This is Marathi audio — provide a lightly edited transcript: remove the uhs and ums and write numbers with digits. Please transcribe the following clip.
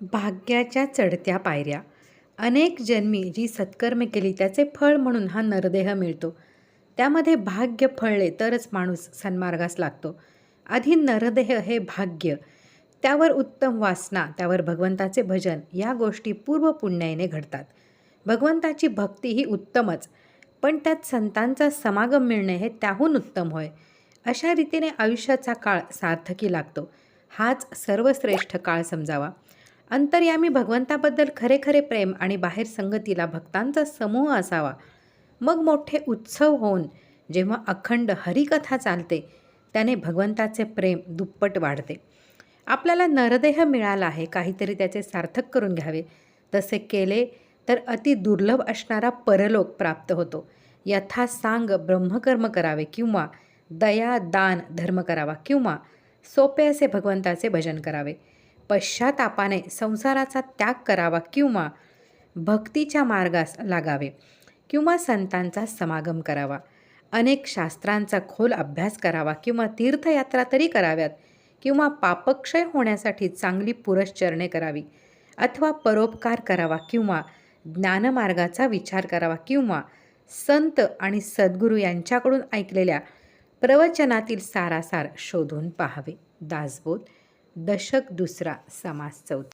भाग्याच्या चढत्या पायऱ्या. अनेक जन्मी जी सत्कर्मे केली त्याचे फळ म्हणून हा नरदेह मिळतो. त्यामध्ये भाग्य फळले तरच माणूस सन्मार्गास लागतो. आधी नरदेह हे भाग्य, त्यावर उत्तम वासना, त्यावर भगवंताचे भजन, या गोष्टी पूर्व पुण्याईने घडतात. भगवंताची भक्ती ही उत्तमच, पण त्यात संतांचा समागम मिळणे हे त्याहून उत्तम होय. अशा रीतीने आयुष्याचा काळ सार्थकी लागतो. हाच सर्वश्रेष्ठ काळ समजावा. अंतर्यामी भगवंताबद्दल खरे खरे प्रेम आणि बाहेर संगतीला भक्तांचा समूह असावा. मग मोठे उत्सव होऊन जेव्हा अखंड हरिकथा चालते त्याने भगवंताचे प्रेम दुप्पट वाढते. आपल्याला नरदेह मिळाला आहे, काहीतरी त्याचे सार्थक करून घ्यावे. तसे केले तर अति दुर्लभ असणारा परलोक प्राप्त होतो. यथासांग ब्रह्मकर्म करावे किंवा दया दान धर्म करावा किंवा सोपे असे भगवंताचे भजन करावे. पश्चातापाने संसाराचा त्याग करावा किंवा भक्तीच्या मार्गास लागावे किंवा संतांचा समागम करावा. अनेक शास्त्रांचा खोल अभ्यास करावा किंवा तीर्थयात्रा तरी कराव्यात किंवा पापक्षय होण्यासाठी चांगली पुरश्चरणे करावी अथवा परोपकार करावा किंवा ज्ञानमार्गाचा विचार करावा किंवा संत आणि सद्गुरू यांच्याकडून ऐकलेल्या प्रवचनातील सारासार शोधून पाहावे. दासबोध, दशक दुसरा, समास चौथा.